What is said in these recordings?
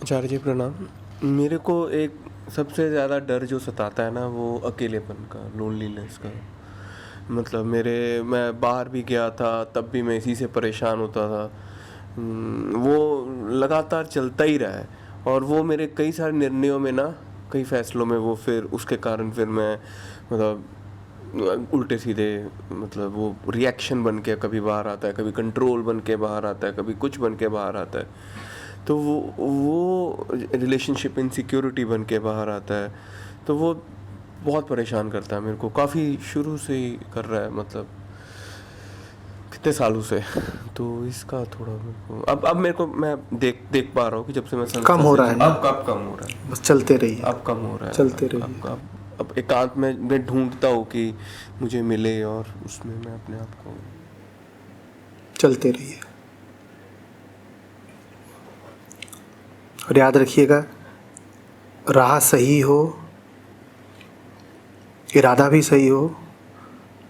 आचार्य जी प्रणाम। मेरे को एक सबसे ज़्यादा डर जो सताता है ना, वो अकेलेपन का, लोनलीनेस का। मतलब मैं बाहर भी गया था तब भी मैं इसी से परेशान होता था। वो लगातार चलता ही रहा है और वो मेरे कई सारे निर्णयों में ना, कई फैसलों में वो फिर उसके कारण फिर मैं मतलब उल्टे सीधे, मतलब वो रिएक्शन बन के कभी बाहर आता है, कभी कंट्रोल बन के बाहर आता है, कभी कुछ बन के बाहर आता है। तो वो रिलेशनशिप इनसिक्योरिटी बन के बाहर आता है। तो वो बहुत परेशान करता है मेरे को, काफ़ी शुरू से ही कर रहा है, मतलब कितने सालों से। तो इसका थोड़ा मेरे को अब मेरे को मैं देख पा रहा हूँ कि जब से मैं संस्था कम हो रहा है ना, अब कम हो रहा है। बस चलते रहिए, अब कम हो रहा है। चलते रहिए। अब एकांत में मैं ढूंढता हूँ कि मुझे मिले और उसमें मैं अपने आप को। चलते रहिए और याद रखिएगा, राह सही हो, इरादा भी सही हो,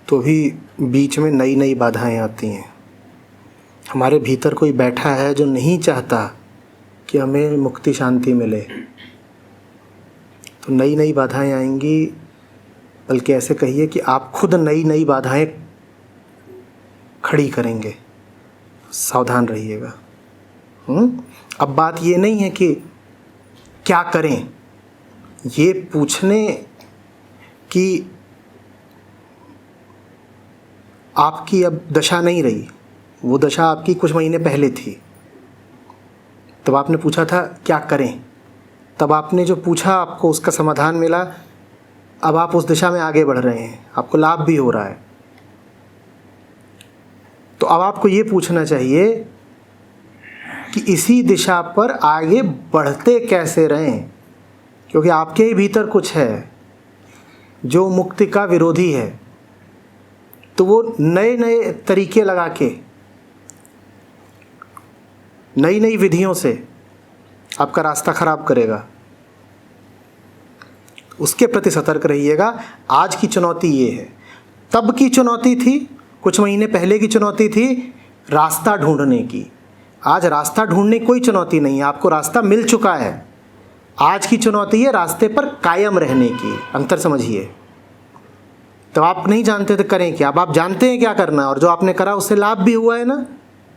तो भी बीच में नई नई बाधाएं आती हैं। हमारे भीतर कोई बैठा है जो नहीं चाहता कि हमें मुक्ति शांति मिले, तो नई नई बाधाएं आएंगी। बल्कि ऐसे कहिए कि आप खुद नई नई बाधाएं खड़ी करेंगे। सावधान रहिएगा। अब बात ये नहीं है कि क्या करें, ये पूछने की आपकी अब दशा नहीं रही। वो दशा आपकी कुछ महीने पहले थी, तब आपने पूछा था क्या करें, तब आपने जो पूछा आपको उसका समाधान मिला। अब आप उस दिशा में आगे बढ़ रहे हैं, आपको लाभ भी हो रहा है। तो अब आपको ये पूछना चाहिए कि इसी दिशा पर आगे बढ़ते कैसे रहें, क्योंकि आपके ही भीतर कुछ है जो मुक्ति का विरोधी है। तो वो नए नए तरीके लगा के, नई नई विधियों से आपका रास्ता खराब करेगा। उसके प्रति सतर्क रहिएगा। आज की चुनौती ये है, तब की चुनौती थी, कुछ महीने पहले की चुनौती थी रास्ता ढूंढने की। आज रास्ता ढूंढने की कोई चुनौती नहीं है, आपको रास्ता मिल चुका है। आज की चुनौती है रास्ते पर कायम रहने की। अंतर समझिए। तो आप नहीं जानते तो करें क्या, अब आप जानते हैं क्या करना है और जो आपने करा उससे लाभ भी हुआ है ना।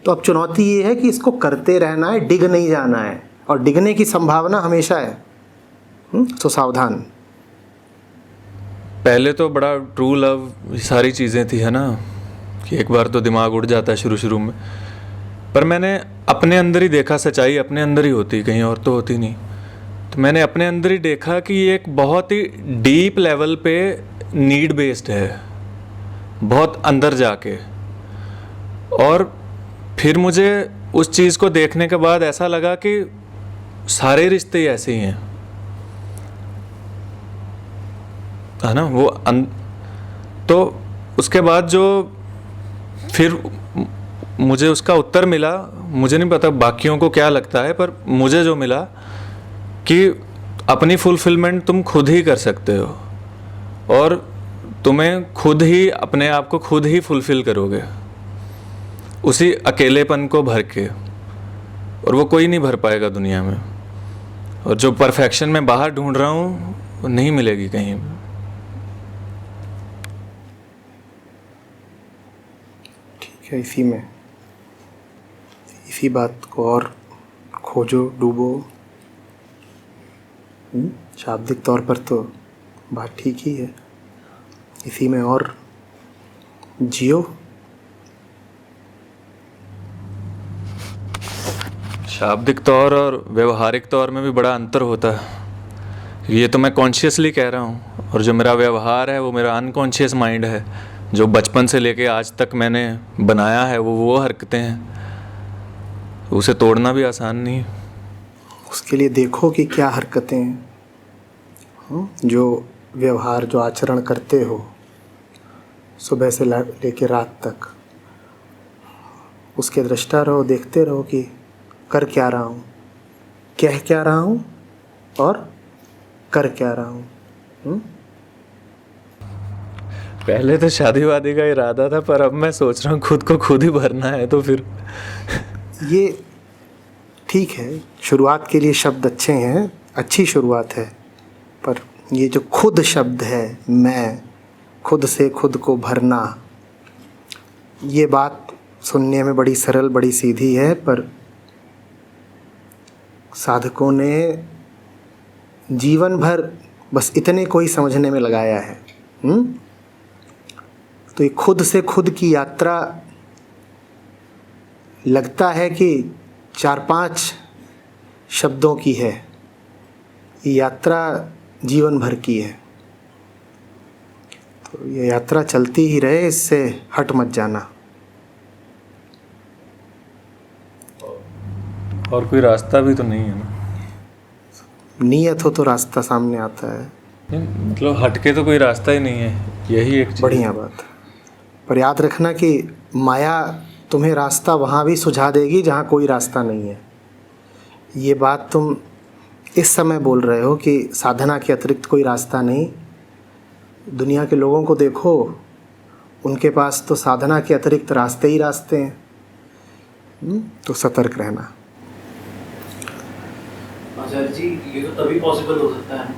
तो अब चुनौती ये है कि इसको करते रहना है, डिग नहीं जाना है, और डिगने की संभावना हमेशा है। तो सावधान। पहले तो बड़ा ट्रू लव सारी चीज़ें थी, है ना, कि एक बार तो दिमाग उड़ जाता है शुरू में। पर मैंने अपने अंदर ही देखा, सच्चाई अपने अंदर ही होती, कहीं और तो होती नहीं। तो मैंने अपने अंदर ही देखा कि ये एक बहुत ही डीप लेवल पे नीड बेस्ड है, बहुत अंदर जाके। और फिर मुझे उस चीज़ को देखने के बाद ऐसा लगा कि सारे रिश्ते ही ऐसे ही हैं, है ना। तो उसके बाद जो फिर मुझे उसका उत्तर मिला, मुझे नहीं पता बाकियों को क्या लगता है, पर मुझे जो मिला कि अपनी फुलफिलमेंट तुम खुद ही कर सकते हो और तुम्हें खुद ही अपने आप को खुद ही फुलफिल करोगे उसी अकेलेपन को भर के, और वो कोई नहीं भर पाएगा दुनिया में। और जो परफेक्शन मैं बाहर ढूंढ रहा हूँ वो नहीं मिलेगी कहीं। ठीक है, इसी बात को और खोजो, डूबो। शाब्दिक तौर पर तो बात ठीक ही है, इसी में और जियो। शाब्दिक तौर और व्यवहारिक तौर में भी बड़ा अंतर होता है। ये तो मैं कॉन्शियसली कह रहा हूँ, और जो मेरा व्यवहार है वो मेरा अनकॉन्शियस माइंड है, जो बचपन से लेके आज तक मैंने बनाया है, वो हरकतें हैं। उसे तोड़ना भी आसान नहीं है। उसके लिए देखो कि क्या हरकतें हैं, जो व्यवहार, जो आचरण करते हो सुबह से लेके रात तक, उसके दृष्टा रहो, देखते रहो कि कर क्या रहा हूँ, कह क्या रहा हूँ और कर क्या रहा हूँ। पहले तो शादी वादी का इरादा था, पर अब मैं सोच रहा हूँ खुद को खुद ही भरना है, तो फिर ये ठीक है। शुरुआत के लिए शब्द अच्छे हैं, अच्छी शुरुआत है, पर ये जो खुद शब्द है, मैं, खुद से खुद को भरना, ये बात सुनने में बड़ी सरल, बड़ी सीधी है, पर साधकों ने जीवन भर बस इतने को ही समझने में लगाया है। तो ये खुद से खुद की यात्रा लगता है कि 4-5 शब्दों की है, ये यात्रा जीवन भर की है। तो ये यात्रा चलती ही रहे, इससे हट मत जाना। और कोई रास्ता भी तो नहीं है ना। नीयत हो तो रास्ता सामने आता है। नहीं, मतलब हटके तो कोई रास्ता ही नहीं है, यही एक चीज़। बढ़िया बात। पर याद रखना कि माया तुम्हें रास्ता वहाँ भी सुझा देगी जहाँ कोई रास्ता नहीं है। ये बात तुम इस समय बोल रहे हो कि साधना के अतिरिक्त कोई रास्ता नहीं। दुनिया के लोगों को देखो, उनके पास तो साधना के अतिरिक्त रास्ते ही रास्ते हैं। तो सतर्क रहना। आचार्य जी, ये तो तभी पॉसिबल हो सकता है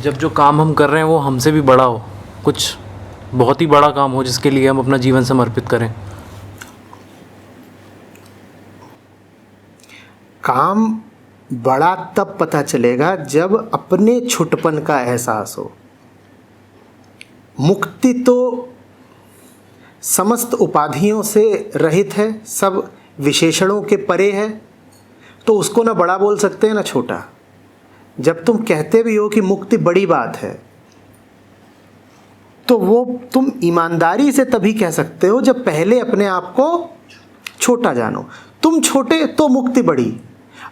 जब जो काम हम कर रहे हैं वो हमसे भी बड़ा हो, कुछ बहुत ही बड़ा काम हो जिसके लिए हम अपना जीवन समर्पित करें। काम बड़ा तब पता चलेगा जब अपने छुटपन का एहसास हो। मुक्ति तो समस्त उपाधियों से रहित है, सब विशेषणों के परे है, तो उसको ना बड़ा बोल सकते हैं ना छोटा। जब तुम कहते भी हो कि मुक्ति बड़ी बात है, तो वो तुम ईमानदारी से तभी कह सकते हो जब पहले अपने आप को छोटा जानो। तुम छोटे तो मुक्ति बड़ी,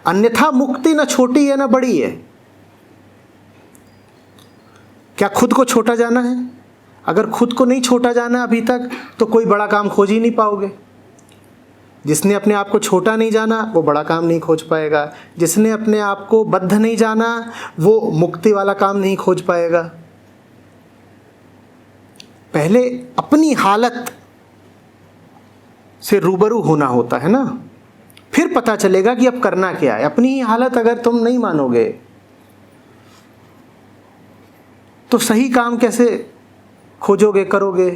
अन्यथा मुक्ति ना छोटी है ना बड़ी है। क्या खुद को छोटा जाना है? अगर खुद को नहीं छोटा जाना अभी तक, तो कोई बड़ा काम खोज ही नहीं पाओगे। जिसने अपने आप को छोटा नहीं जाना वो बड़ा काम नहीं खोज पाएगा। जिसने अपने आप को बद्ध नहीं जाना वो मुक्ति वाला काम नहीं खोज पाएगा। पहले अपनी हालत से रूबरू होना होता है ना, फिर पता चलेगा कि अब करना क्या है। अपनी ही हालत अगर तुम नहीं मानोगे तो सही काम कैसे खोजोगे, करोगे?